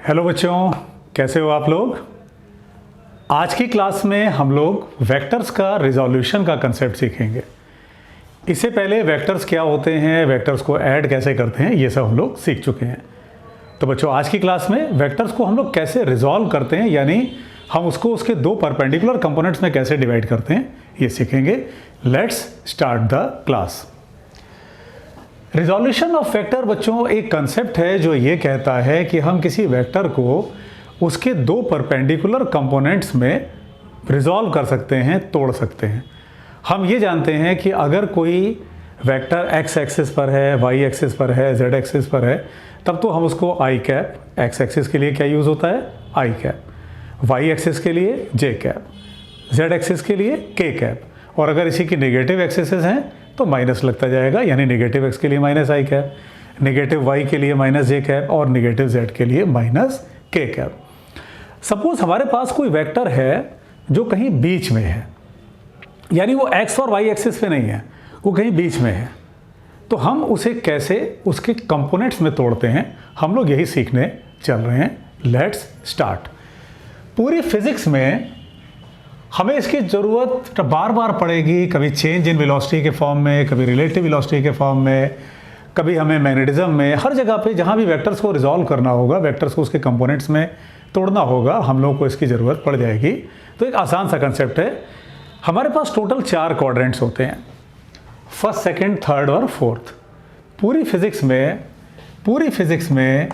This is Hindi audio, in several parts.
हेलो बच्चों, कैसे हो आप लोग। आज की क्लास में हम लोग वेक्टर्स का रिजोल्यूशन का कंसेप्ट सीखेंगे। इससे पहले वेक्टर्स क्या होते हैं, वेक्टर्स को ऐड कैसे करते हैं, ये सब हम लोग सीख चुके हैं। तो बच्चों, आज की क्लास में वेक्टर्स को हम लोग कैसे रिजॉल्व करते हैं, यानी हम उसको उसके दो परपेंडिकुलर कंपोनेंट्स में कैसे डिवाइड करते हैं, ये सीखेंगे। Let's start the class. Resolution of vector बच्चों एक कंसेप्ट है जो ये कहता है कि हम किसी वेक्टर को उसके दो परपेंडिकुलर कंपोनेंट्स में रिजॉल्व कर सकते हैं, तोड़ सकते हैं। हम ये जानते हैं कि अगर कोई वेक्टर एक्स एक्सिस पर है, वाई एक्सिस पर है, जेड एक्सिस पर है, तब तो हम उसको आई कैप, एक्स एक्सिस के लिए क्या यूज़ होता है, आई कैप, वाई एक्सिस के लिए जे कैप, जेड एक्सिस के लिए के कैप, और अगर इसी की नेगेटिव एक्सिसेस हैं तो माइनस लगता जाएगा, यानी नेगेटिव एक्स के लिए माइनस आई कैप, नेगेटिव वाई के लिए माइनस जे कैप और नेगेटिव जेड के लिए माइनस के कैप। सपोज हमारे पास कोई वेक्टर है जो कहीं बीच में है, यानी वो एक्स और वाई एक्सिस पे नहीं है, वो कहीं बीच में है, तो हम उसे कैसे उसके कंपोनेंट्स में तोड़ते हैं, हम लोग यही सीखने चल रहे हैं। Let's start. पूरी फिजिक्स में हमें इसकी ज़रूरत बार बार पड़ेगी, कभी चेंज इन वेलोसिटी के फॉर्म में, कभी रिलेटिव वेलोसिटी के फॉर्म में, कभी हमें मैग्नेटिज्म में, हर जगह पे जहाँ भी वेक्टर्स को रिजॉल्व करना होगा, वेक्टर्स को उसके कंपोनेंट्स में तोड़ना होगा, हम लोगों को इसकी ज़रूरत पड़ जाएगी। तो एक आसान सा कंसेप्ट है। हमारे पास टोटल 4 क्वाड्रेंट्स होते हैं, फर्स्ट, सेकेंड, थर्ड और फोर्थ। पूरी फिज़िक्स में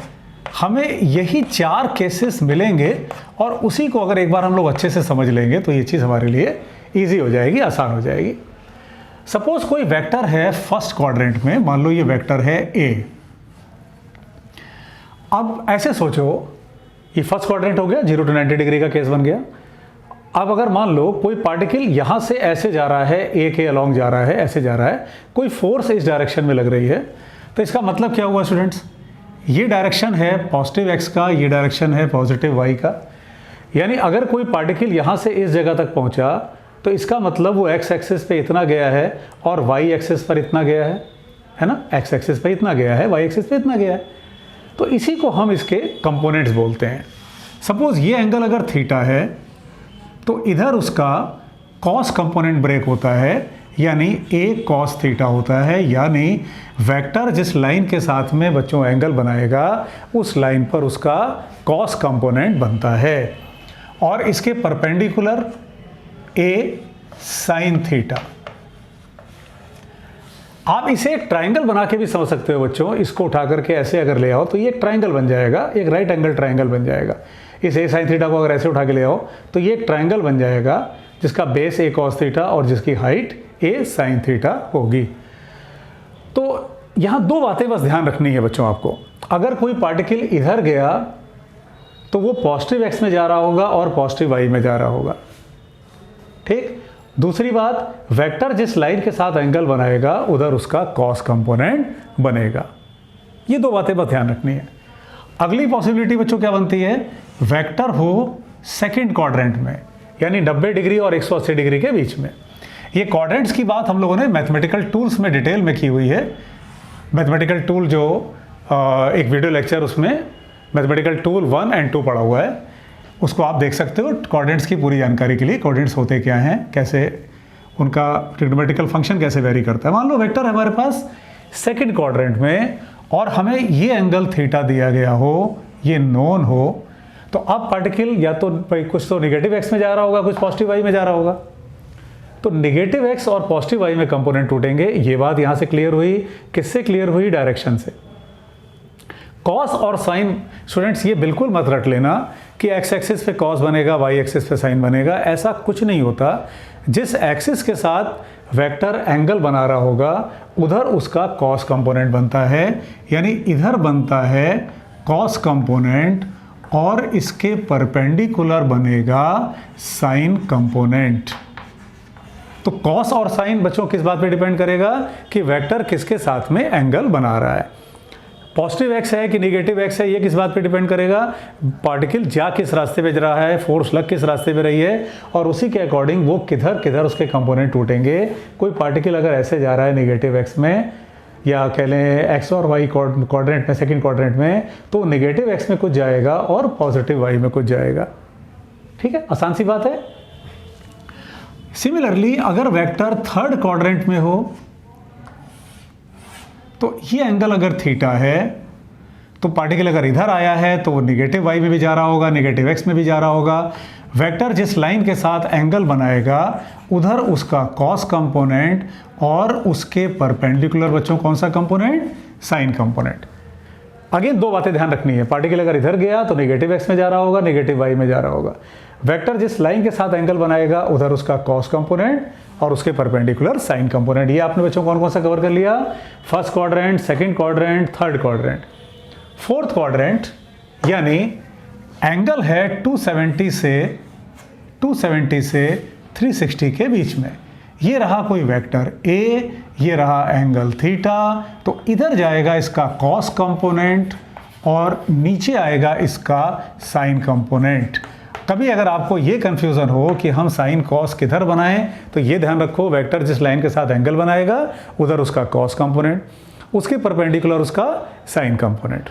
हमें यही 4 केसेस मिलेंगे, और उसी को अगर एक बार हम लोग अच्छे से समझ लेंगे तो ये चीज़ हमारे लिए ईजी हो जाएगी, आसान हो जाएगी। सपोज कोई वेक्टर है फर्स्ट क्वाड्रेंट में, मान लो ये वेक्टर है ए। अब ऐसे सोचो, ये फर्स्ट क्वाड्रेंट हो गया, 0 to 90 डिग्री का केस बन गया। अब अगर मान लो कोई पार्टिकल यहाँ से ऐसे जा रहा है, ए के अलॉन्ग जा रहा है, ऐसे जा रहा है, कोई फोर्स इस डायरेक्शन में लग रही है, तो इसका मतलब क्या हुआ स्टूडेंट्स, ये डायरेक्शन है पॉजिटिव एक्स का, ये डायरेक्शन है पॉजिटिव वाई का। यानी अगर कोई पार्टिकल यहाँ से इस जगह तक पहुँचा तो इसका मतलब वो एक्स एक्सिस पे इतना गया है और वाई एक्सिस पर इतना गया है ना, एक्स एक्सिस पे इतना गया है, वाई एक्सिस पे इतना गया है। तो इसी को हम इसके कंपोनेंट्स बोलते हैं। सपोज ये एंगल अगर थीटा है तो इधर उसका कॉस कंपोनेंट ब्रेक होता है, यानी ए कॉस थीटा होता है, यानी वेक्टर जिस लाइन के साथ में बच्चों एंगल बनाएगा उस लाइन पर उसका कॉस कंपोनेंट बनता है, और इसके परपेंडिकुलर ए साइन थीटा। आप इसे एक ट्राइंगल बना के भी समझ सकते हो बच्चों। इसको उठा करके ऐसे अगर ले आओ तो ये एक ट्राइंगल बन जाएगा, एक राइट एंगल ट्राइंगल बन जाएगा। इस ए साइन थीटा को अगर ऐसे उठा के ले आओ तो ये एक ट्राइंगल बन जाएगा जिसका बेस ए कॉस थीटा और जिसकी हाइट ए साइन थीटा होगी। तो यहाँ 2 बातें बस ध्यान रखनी है बच्चों आपको। अगर कोई पार्टिकल इधर गया तो वो पॉजिटिव एक्स में जा रहा होगा और पॉजिटिव वाई में जा रहा होगा, ठीक। दूसरी बात, वेक्टर जिस लाइन के साथ एंगल बनाएगा उधर उसका कॉस कंपोनेंट बनेगा। ये 2 बातें बस ध्यान रखनी है। अगली पॉसिबिलिटी बच्चों क्या बनती है, वेक्टर हो सेकंड क्वाड्रेंट में, यानी 90 डिग्री और 180 डिग्री के बीच में। ये क्वाड्रेंट्स की बात हम लोगों ने मैथमेटिकल टूल्स में डिटेल में की हुई है। मैथमेटिकल टूल जो एक वीडियो लेक्चर, उसमें मैथमेटिकल टूल 1 और 2 पढ़ा हुआ है, उसको आप देख सकते हो क्वाड्रेंट्स की पूरी जानकारी के लिए। क्वाड्रेंट्स होते क्या हैं, कैसे उनका ट्रिग्नोमेट्रिकल फंक्शन कैसे वेरी करता है। मान लो वेक्टर है हमारे पास सेकंड क्वाड्रेंट में और हमें ये एंगल थीटा दिया गया हो, ये नोन हो, तो अब पार्टिकल या तो कुछ तो नेगेटिव एक्स में जा रहा होगा, कुछ पॉजिटिव वाई में जा रहा होगा। तो नेगेटिव एक्स और पॉजिटिव वाई में कंपोनेंट टूटेंगे। ये बात यहाँ से क्लियर हुई। किससे क्लियर हुई, डायरेक्शन से। कॉस और साइन स्टूडेंट्स ये बिल्कुल मत रट लेना कि एक्स एक्सिस पे कॉस बनेगा, वाई एक्सिस पे साइन बनेगा, ऐसा कुछ नहीं होता। जिस एक्सिस के साथ वेक्टर एंगल बना रहा होगा उधर उसका कॉस कंपोनेंट बनता है, यानी इधर बनता है कॉस कंपोनेंट और इसके परपेंडिकुलर बनेगा साइन कंपोनेंट। तो कॉस और साइन बच्चों किस बात पे डिपेंड करेगा कि वेक्टर किसके साथ में एंगल बना रहा है। पॉजिटिव एक्स है कि नेगेटिव एक्स है, ये किस बात पे डिपेंड करेगा, पार्टिकल जा किस रास्ते पे जा रहा है, फोर्स लग किस रास्ते पे रही है, और उसी के अकॉर्डिंग वो किधर किधर उसके कंपोनेंट टूटेंगे। कोई पार्टिकल अगर ऐसे जा रहा है नेगेटिव एक्स में, या कह लें एक्स और वाई क्वाड्रेंट में, सेकंड क्वाड्रेंट में, तो नेगेटिव एक्स में कुछ जाएगा और पॉजिटिव वाई में कुछ जाएगा। ठीक है, आसान सी बात है। सिमिलरली अगर वेक्टर थर्ड क्वाड्रेंट में हो तो ये एंगल अगर थीटा है तो पार्टिकल अगर इधर आया है तो वो नेगेटिव वाई में भी जा रहा होगा, नेगेटिव एक्स में भी जा रहा होगा। वेक्टर जिस लाइन के साथ एंगल बनाएगा उधर उसका कॉस कंपोनेंट और उसके परपेंडिकुलर बच्चों कौन सा कंपोनेंट? Sign component. अगेन दो बातें ध्यान रखनी है, पार्टिकल अगर इधर गया तो नेगेटिव एक्स में जा रहा होगा, नेगेटिव वाई में जा रहा होगा। वेक्टर जिस लाइन के साथ एंगल बनाएगा उधर उसका कॉस कंपोनेंट और उसके परपेंडिकुलर साइन कंपोनेंट। ये आपने बच्चों कौन कौन सा कवर कर लिया? First quadrant, second quadrant, third quadrant. Fourth quadrant यानी एंगल है 270 से 360 के बीच में। ये रहा कोई वेक्टर A, ये रहा एंगल थीटा, तो इधर जाएगा इसका कॉस कंपोनेंट और नीचे आएगा इसका साइन कंपोनेंट। कभी अगर आपको ये कंफ्यूजन हो कि हम साइन कॉस किधर बनाएं तो ये ध्यान रखो, वेक्टर जिस लाइन के साथ एंगल बनाएगा उधर उसका कॉस कंपोनेंट, उसके परपेंडिकुलर उसका साइन कंपोनेंट।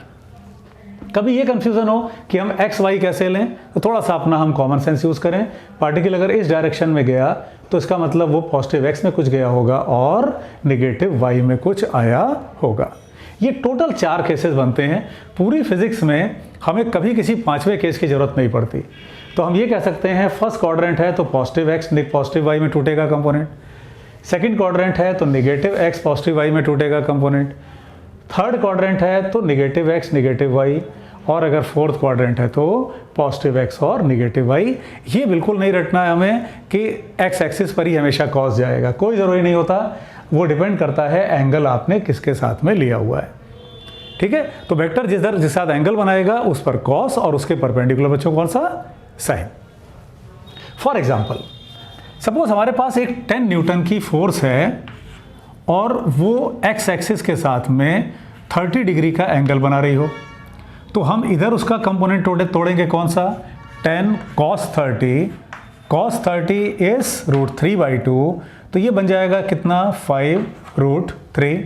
कभी ये कंफ्यूजन हो कि हम एक्स वाई कैसे लें तो थोड़ा सा अपना हम कॉमन सेंस यूज़ करें। पार्टिकल अगर इस डायरेक्शन में गया तो इसका मतलब वो पॉजिटिव एक्स में कुछ गया होगा और नेगेटिव वाई में कुछ आया होगा। ये टोटल 4 केसेस बनते हैं। पूरी फिजिक्स में हमें कभी किसी 5वें केस की ज़रूरत नहीं पड़ती। तो हम ये कह सकते हैं फर्स्ट क्वाड्रेंट है तो पॉजिटिव एक्स पॉजिटिव वाई में टूटेगा कंपोनेंट, सेकंड क्वाड्रेंट है तो नेगेटिव एक्स पॉजिटिव वाई में टूटेगा कंपोनेंट, थर्ड क्वाड्रेंट है तो नेगेटिव एक्स नेगेटिव वाई, और अगर फोर्थ क्वाड्रेंट है तो पॉजिटिव एक्स और नेगेटिव वाई। ये बिल्कुल नहीं रटना है हमें कि एक्स एक्सिस पर ही हमेशा कॉस जाएगा, कोई ज़रूरी नहीं होता। वो डिपेंड करता है एंगल आपने किसके साथ में लिया हुआ है। ठीक है, तो वेक्टर जिस साथ एंगल बनाएगा उस पर कॉस और उसके परपेंडिकुलर बच्चों कौन सा? साइन। फॉर एग्जाम्पल सपोज हमारे पास एक 10 न्यूटन की फोर्स है और वो एक्स एक्सिस के साथ में 30 डिग्री का एंगल बना रही हो, तो हम इधर उसका कंपोनेंट तोड़ेंगे कौन सा? 10 cos 30, cos 30 इज √3/2, तो ये बन जाएगा कितना? 5√3।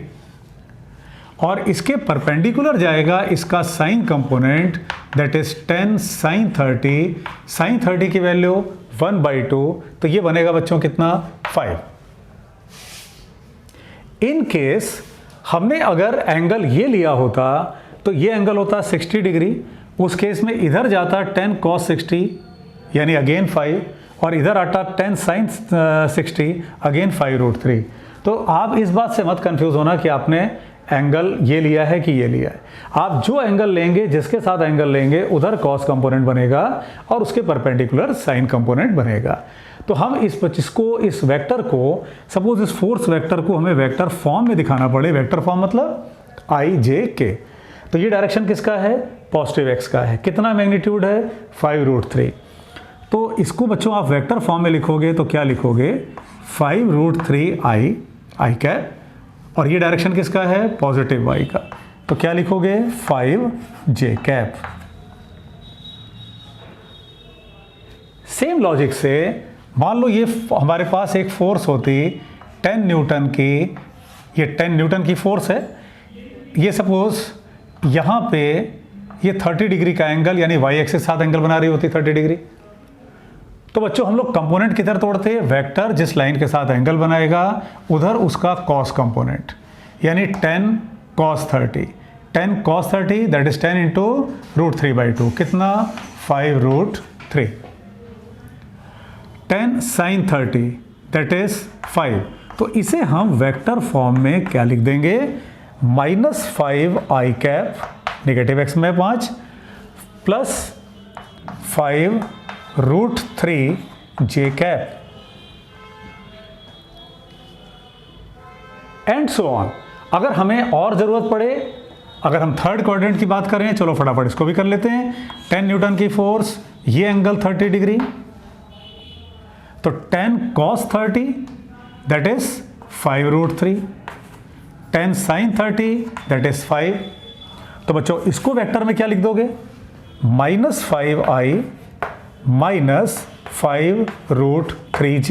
और इसके परपेंडिकुलर जाएगा इसका sign component, that is 10 sin 30, sin 30 की वैल्यू 1/2, तो ये बनेगा बच्चों कितना? 5। इन केस हमने अगर एंगल ये लिया होता तो ये एंगल होता 60 डिग्री, उस केस में इधर जाता 10 cos 60 यानी अगेन 5, और इधर आता 10 sin 60 अगेन 5√3। तो आप इस बात से मत कंफ्यूज होना कि आपने एंगल ये लिया है कि ये लिया है। आप जो एंगल लेंगे, जिसके साथ एंगल लेंगे उधर कॉस कंपोनेंट बनेगा और उसके परपेंडिकुलर साइन कंपोनेंट बनेगा। तो हम इस वेक्टर को, सपोज इस फोर्स वेक्टर को हमें वेक्टर फॉर्म में दिखाना पड़े, वेक्टर फॉर्म मतलब i,j,k, तो ये डायरेक्शन किसका है? पॉजिटिव एक्स का है। कितना मैग्नीट्यूड है? 5√3। तो इसको बच्चों आप वेक्टर फॉर्म में लिखोगे तो क्या लिखोगे? 5√3i कैप, और ये डायरेक्शन किसका है? पॉजिटिव वाई का, तो क्या लिखोगे? 5j cap. सेम लॉजिक से मान लो ये हमारे पास एक फोर्स होती 10 न्यूटन की, ये 10 न्यूटन की फोर्स है। ये सपोज यहाँ पे ये 30 डिग्री का एंगल यानी वाई एक्सिस के साथ एंगल बना रही होती 30 डिग्री। तो बच्चों हम लोग कंपोनेंट किधर तोड़ते हैं? वेक्टर जिस लाइन के साथ एंगल बनाएगा उधर उसका कॉस कंपोनेंट, यानी 10 cos 30, 10 cos 30 that is 10 into √3/2, कितना? 5√3। 10 sin 30 दैट इज 5, तो इसे हम वेक्टर फॉर्म में क्या लिख देंगे? -5i कैप, नेगेटिव एक्स में 5, plus 5√3j cap, and so on. अगर हमें और ज़रूरत पड़े, अगर हम थर्ड क्वाड्रेंट की बात करें, चलो फटाफट इसको भी कर लेते हैं। 10 न्यूटन की फोर्स, ये एंगल 30 डिग्री, तो 10 cos 30 that is 5√3, 10 sin 30 that is 5। तो बच्चों इसको वेक्टर में क्या लिख दोगे? -5i -5√3j।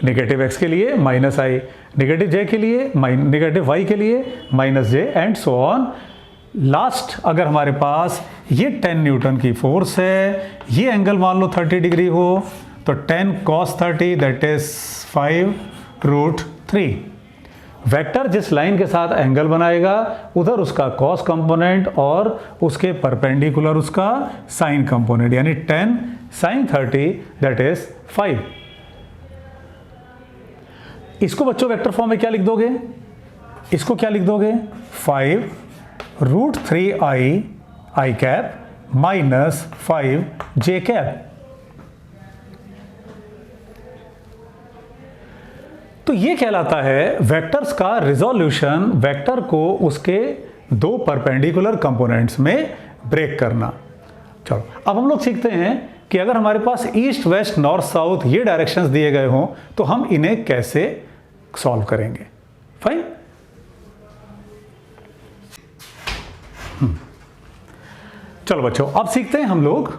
नेगेटिव x के लिए माइनस आई, नेगेटिव j के लिए नेगेटिव y के लिए minus j and so on. Last अगर हमारे पास ये 10 न्यूटन की फोर्स है, ये एंगल मान लो 30 डिग्री हो, तो 10 cos 30 दैट इज 5√3। वेक्टर जिस लाइन के साथ एंगल बनाएगा उधर उसका कॉस कंपोनेंट और उसके परपेंडिकुलर उसका साइन कंपोनेंट, यानी 10 sin 30 दैट इज 5। इसको बच्चों वेक्टर फॉर्म में क्या लिख दोगे, इसको क्या लिख दोगे, 5√3i i cap minus 5j cap. तो ये कहलाता है वेक्टर्स का रिजोल्यूशन, वेक्टर को उसके दो परपेंडिकुलर कंपोनेंट्स में ब्रेक करना। चलो अब हम लोग सीखते हैं कि अगर हमारे पास ईस्ट वेस्ट नॉर्थ साउथ ये डायरेक्शंस दिए गए हों तो हम इन्हें कैसे सॉल्व करेंगे। फाइन, चलो बच्चों अब सीखते हैं हम लोग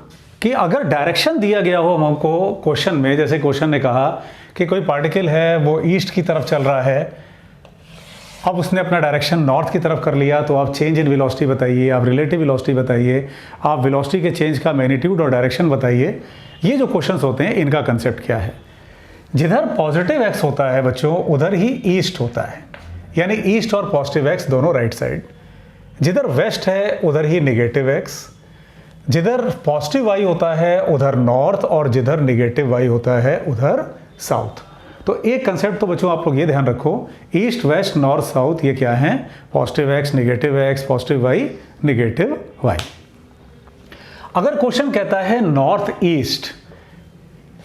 कि अगर डायरेक्शन दिया गया हो हमको क्वेश्चन में, जैसे क्वेश्चन ने कहा कि कोई पार्टिकल है वो ईस्ट की तरफ चल रहा है, अब उसने अपना डायरेक्शन नॉर्थ की तरफ कर लिया, तो आप चेंज इन वेलोसिटी बताइए, आप रिलेटिव वेलोसिटी बताइए, आप वेलोसिटी के चेंज का मैग्नीट्यूड और डायरेक्शन बताइए। ये जो क्वेश्चंस होते हैं इनका कंसेप्ट क्या है। जिधर पॉजिटिव एक्स होता है बच्चों उधर ही ईस्ट होता है, यानी ईस्ट और पॉजिटिव एक्स दोनों राइट साइड। जिधर वेस्ट है उधर ही निगेटिव एक्स, जिधर पॉजिटिव वाई होता है उधर नॉर्थ और जिधर निगेटिव वाई होता है उधर साउथ। तो एक कंसेप्ट तो बच्चों आप लोग ये ध्यान रखो, ईस्ट वेस्ट नॉर्थ साउथ ये क्या है, positive x negative x, positive y negative y. अगर क्वेश्चन कहता है नॉर्थ ईस्ट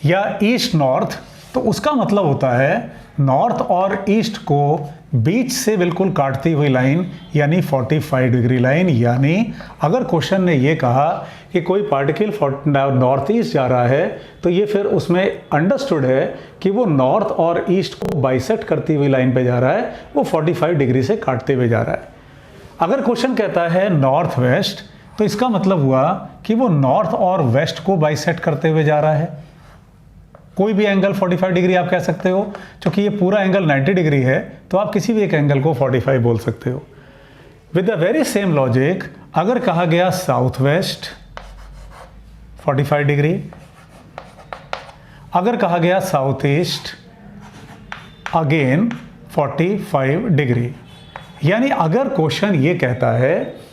या ईस्ट नॉर्थ, तो उसका मतलब होता है नॉर्थ और ईस्ट को बीच से बिल्कुल काटती हुई लाइन, यानी 45 डिग्री लाइन। यानी अगर क्वेश्चन ने ये कहा कि कोई पार्टिकल नॉर्थ ईस्ट जा रहा है, तो ये फिर उसमें अंडरस्टूड है कि वो नॉर्थ और ईस्ट को बाइसेक्ट करती हुई लाइन पे जा रहा है, वो 45 डिग्री से काटते हुए जा रहा है। अगर क्वेश्चन कहता है नॉर्थ वेस्ट, तो इसका मतलब हुआ कि वो नॉर्थ और वेस्ट को बाइसेक्ट करते हुए जा रहा है। कोई भी एंगल 45 डिग्री आप कह सकते हो, क्योंकि ये पूरा एंगल 90 डिग्री है, तो आप किसी भी एक एंगल को 45 बोल सकते हो। With the very same logic अगर कहा गया साउथ वेस्ट 45 डिग्री, अगर कहा गया साउथ ईस्ट अगेन 45 डिग्री, यानी अगर क्वेश्चन ये कहता है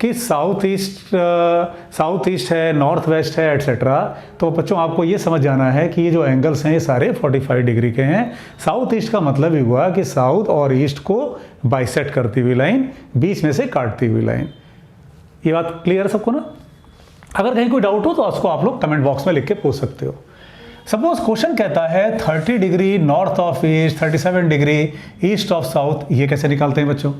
कि साउथ ईस्ट है, नॉर्थ वेस्ट है एटसेट्रा, तो बच्चों आपको ये समझ जाना है कि ये जो एंगल्स हैं ये सारे 45 डिग्री के हैं। साउथ ईस्ट का मतलब ही हुआ कि साउथ और ईस्ट को बाइसेक्ट करती हुई लाइन, बीच में से काटती हुई लाइन। ये बात क्लियर है सबको ना? अगर कहीं कोई डाउट हो तो उसको आप लोग कमेंट बॉक्स में लिख के पूछ सकते हो। सपोज क्वेश्चन कहता है 30 degree north of east, 37 degree east of south, ये कैसे निकालते हैं बच्चों?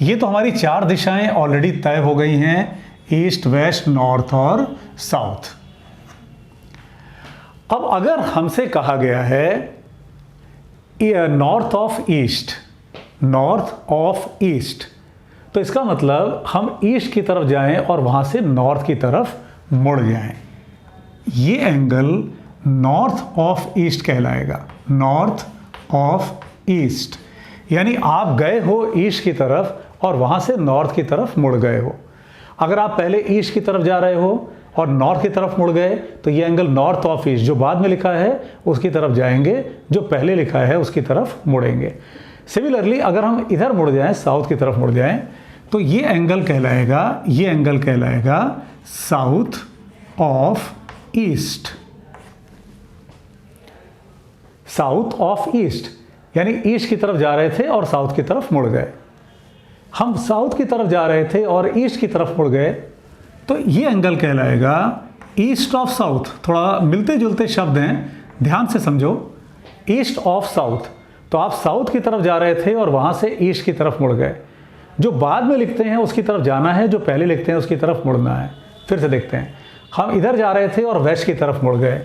ये तो हमारी चार दिशाएं ऑलरेडी तय हो गई हैं, ईस्ट वेस्ट नॉर्थ और साउथ। अब अगर हमसे कहा गया है north of east, north of east, तो इसका मतलब हम ईस्ट की तरफ जाएं और वहां से नॉर्थ की तरफ मुड़ जाएं। ये एंगल नॉर्थ ऑफ ईस्ट कहलाएगा, नॉर्थ ऑफ ईस्ट। यानी आप गए हो ईस्ट की तरफ और वहां से नॉर्थ की तरफ मुड़ गए हो। अगर आप पहले ईस्ट की तरफ जा रहे हो और नॉर्थ की तरफ मुड़ गए, तो ये एंगल नॉर्थ ऑफ ईस्ट, जो बाद में लिखा है उसकी तरफ जाएंगे, जो पहले लिखा है उसकी तरफ मुड़ेंगे। सिमिलरली अगर हम इधर मुड़ जाएं, साउथ की तरफ मुड़ जाएं, तो ये एंगल कहलाएगा, ये एंगल कहलाएगा south of east, south of east. यानी ईस्ट की तरफ जा रहे थे और साउथ की तरफ मुड़ गए। हम साउथ की तरफ जा रहे थे और ईस्ट की तरफ मुड़ गए, तो ये एंगल कहलाएगा ईस्ट ऑफ साउथ। थोड़ा मिलते जुलते शब्द हैं, ध्यान से समझो। ईस्ट ऑफ साउथ, तो आप साउथ की तरफ जा रहे थे और वहां से ईस्ट की तरफ मुड़ गए। जो बाद में लिखते हैं उसकी तरफ जाना है, जो पहले लिखते हैं उसकी तरफ मुड़ना है। फिर से देखते हैं, हम इधर जा रहे थे और वेस्ट की तरफ मुड़ गए,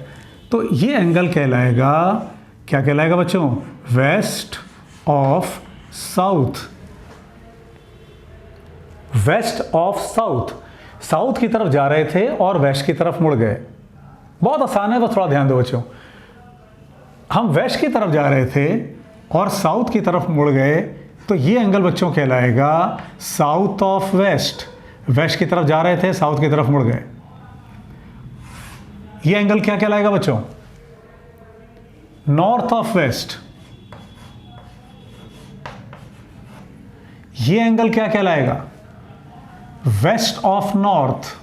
तो ये एंगल कहलाएगा, क्या कहलाएगा बच्चों? West of south, west of south. South की तरफ जा रहे थे और वेस्ट की तरफ मुड़ गए। बहुत आसान है, बस थोड़ा ध्यान दो बच्चों। हम वेस्ट की तरफ जा रहे थे और साउथ की तरफ मुड़ गए, तो ये एंगल बच्चों कहलाएगा साउथ ऑफ वेस्ट। वेस्ट की तरफ जा रहे थे, साउथ की तरफ मुड़ गए, ये एंगल क्या कहलाएगा बच्चों? North of west. ये एंगल क्या कहलाएगा? Waste of north.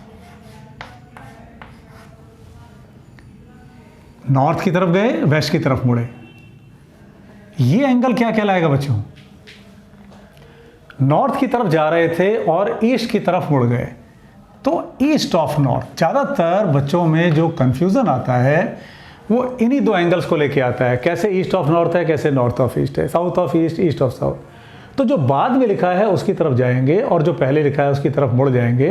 नॉर्थ की तरफ गए, वेस्ट की तरफ मुड़े, ये एंगल क्या कहलाएगा बच्चों? नॉर्थ की तरफ जा रहे थे और ईस्ट की तरफ मुड़ गए, तो ईस्ट ऑफ नॉर्थ। ज़्यादातर बच्चों में जो कंफ्यूजन आता है वो इन्हीं दो एंगल्स को लेके आता है, कैसे ईस्ट ऑफ नॉर्थ है, कैसे नॉर्थ ऑफ ईस्ट है, south of east, east of south. तो जो बाद में लिखा है उसकी तरफ जाएंगे और जो पहले लिखा है उसकी तरफ मुड़ जाएंगे।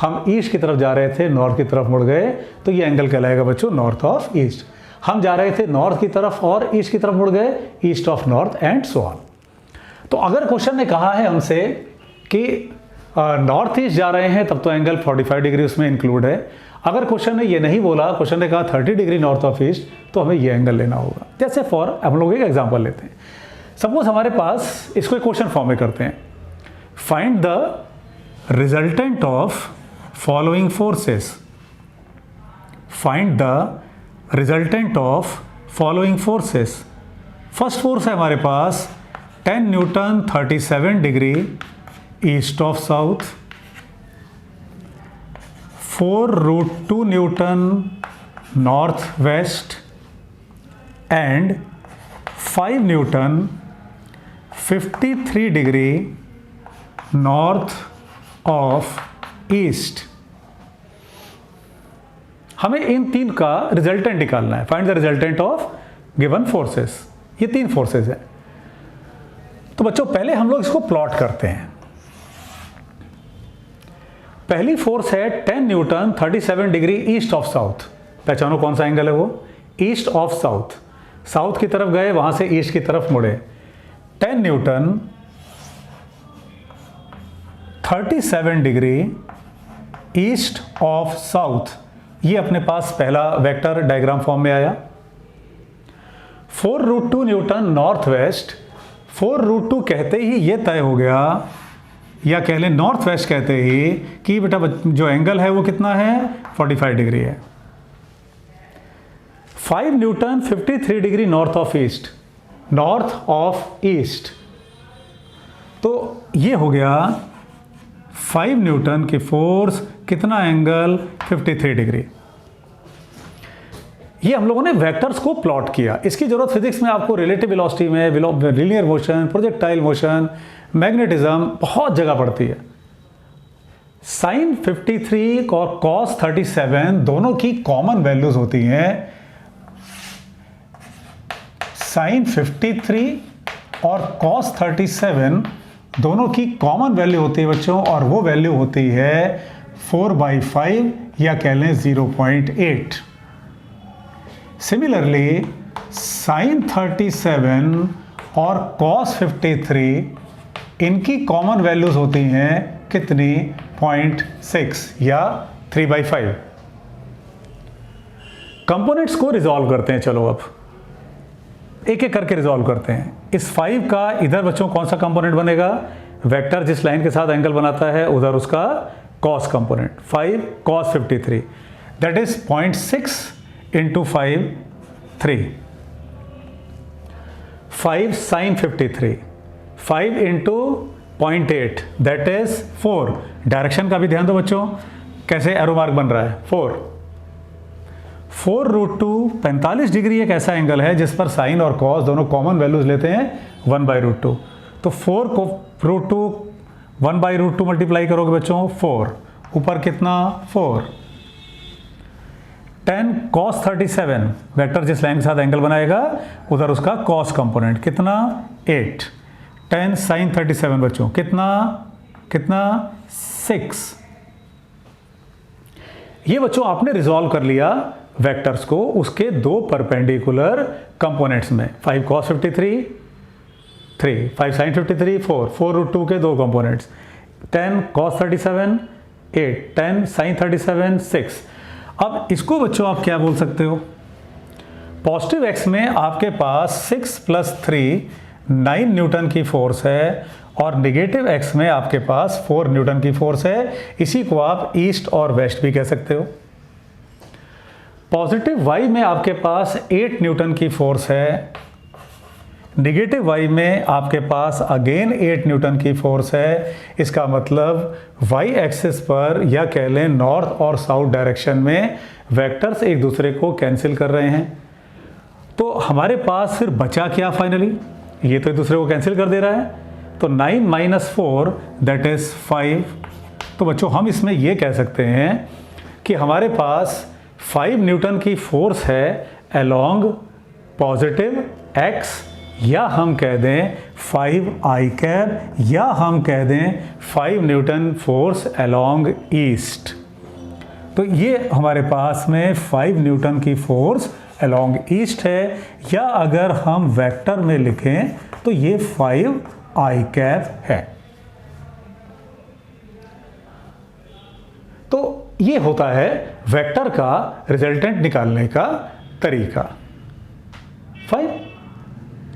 हम ईस्ट की तरफ जा रहे थे, नॉर्थ की तरफ मुड़ गए, तो ये एंगल कहलाएगा बच्चों नॉर्थ ऑफ ईस्ट। हम जा रहे थे नॉर्थ की तरफ और ईस्ट की तरफ मुड़ गए, east of north and so on. तो अगर क्वेश्चन ने कहा है हमसे कि नॉर्थ ईस्ट जा रहे हैं, तब तो एंगल 45 डिग्री उसमें इंक्लूड है। अगर क्वेश्चन ने ये नहीं बोला, क्वेश्चन ने कहा 30 डिग्री नॉर्थ ऑफ ईस्ट, तो हमें ये एंगल लेना होगा। जैसे फॉर हम लोग एक एग्जांपल लेते हैं। सपोज हमारे पास इसको एक क्वेश्चन फॉर्म में करते हैं, find the resultant of following forces. Find the resultant of following forces. First force है हमारे पास 10 Newton 37 degree east of south, 4√2 Newton north west and 5 Newton 53 degree north of east. हमें इन तीन का रिजल्टेंट निकालना है। Find the resultant of given forces. ये तीन फोर्सेस है। तो बच्चों पहले हम लोग इसको प्लॉट करते हैं। पहली फोर्स है 10 Newton 37 degree east of south. पहचानो कौन सा एंगल है वो? East of south. साउथ की तरफ गए, वहां से ईस्ट की तरफ मुड़े। 10 Newton 37 degree east of south, ये अपने पास पहला वेक्टर डायग्राम फॉर्म में आया। 4√2 न्यूटन नॉर्थ वेस्ट। 4√2 कहते ही ये तय हो गया, या कह लें नॉर्थ वेस्ट कहते ही कि बेटा जो एंगल है वो कितना है? 45 डिग्री है। 5 Newton 53 degree north of east. North of east, तो ये हो गया 5 न्यूटन की फोर्स, कितना एंगल? 53 डिग्री। ये हम लोगों ने वेक्टर्स को प्लॉट किया। इसकी जरूरत फिजिक्स में आपको रिलेटिव वेलोसिटी में, linear motion, projectile motion, magnetism बहुत जगह पड़ती है। साइन 53 और कॉस 37 दोनों की कॉमन वैल्यूज होती हैं। साइन 53 और कॉस 37 दोनों की कॉमन वैल्यू होती है बच्चों, और वो वैल्यू होती है 4/5 या कह लें 0.8। सिमिलरली साइन 37 और कॉस 53 इनकी कॉमन वैल्यूज होती हैं कितनी? 0.6 या 3/5। कंपोनेंट्स को रिजॉल्व करते हैं। चलो अब एक एक करके रिजॉल्व करते हैं। इस 5 का इधर बच्चों कौन सा कंपोनेंट बनेगा? वेक्टर जिस लाइन के साथ एंगल बनाता है उधर उसका cos component. 5 cos 53, that is 0.6 into 5, 3. 5 sin 53, 5 into 0.8, that is 4. Direction का भी ध्यान दो बच्चों, कैसे एरो मार्क बन रहा है? 4. 4√2 45 डिग्री एक ऐसा एंगल है जिस पर साइन और कॉस दोनों कॉमन वैल्यूज लेते हैं 1/√2। तो 4 को √2 1/√2 मल्टीप्लाई करोगे बच्चों 4, ऊपर कितना? 4। 10 cos 37, वेक्टर जिस लाइन के साथ एंगल बनाएगा उधर उसका cos कंपोनेंट कितना? 8। 10 sin 37 बच्चों कितना? 6। ये बच्चों आपने रिजॉल्व कर लिया वेक्टर्स को उसके दो परपेंडिकुलर कंपोनेंट्स में। 5 cos 53 3, 5 sin 53 4, 4√2 के दो कंपोनेंट्स। 10 cos 37 8, 10 sin 37 6। अब इसको बच्चों आप क्या बोल सकते हो? पॉजिटिव एक्स में आपके पास 6 + 3 9 न्यूटन की फोर्स है और नेगेटिव एक्स में आपके पास 4 न्यूटन की फोर्स है। इसी को आप ईस्ट और वेस्ट भी कह सकते हो। पॉजिटिव वाई में आपके पास 8 न्यूटन की फोर्स है, नेगेटिव वाई में आपके पास अगेन 8 न्यूटन की फोर्स है। इसका मतलब वाई एक्सिस पर या कह लें नॉर्थ और साउथ डायरेक्शन में वेक्टर्स एक दूसरे को कैंसिल कर रहे हैं। तो हमारे पास फिर बचा क्या फाइनली, ये तो एक दूसरे को कैंसिल कर दे रहा है, तो 9 - 4 दैट इज 5। तो बच्चों हम इसमें ये कह सकते हैं कि हमारे पास 5 न्यूटन की फोर्स है अलोंग पॉजिटिव एक्स, या हम कह दें 5i कैप, या हम कह दें 5 न्यूटन फोर्स अलोंग ईस्ट। तो ये हमारे पास में 5 न्यूटन की फोर्स अलोंग ईस्ट है, या अगर हम वेक्टर में लिखें तो ये 5i कैप है। तो ये होता है वेक्टर का रिजल्टेंट निकालने का तरीका। फाइन।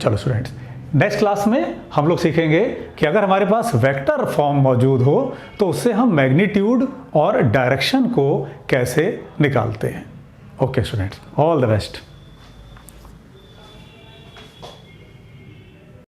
चलो स्टूडेंट्स, नेक्स्ट क्लास में हम लोग सीखेंगे कि अगर हमारे पास वेक्टर फॉर्म मौजूद हो तो उससे हम मैग्नीट्यूड और डायरेक्शन को कैसे निकालते हैं। Okay students, all the best.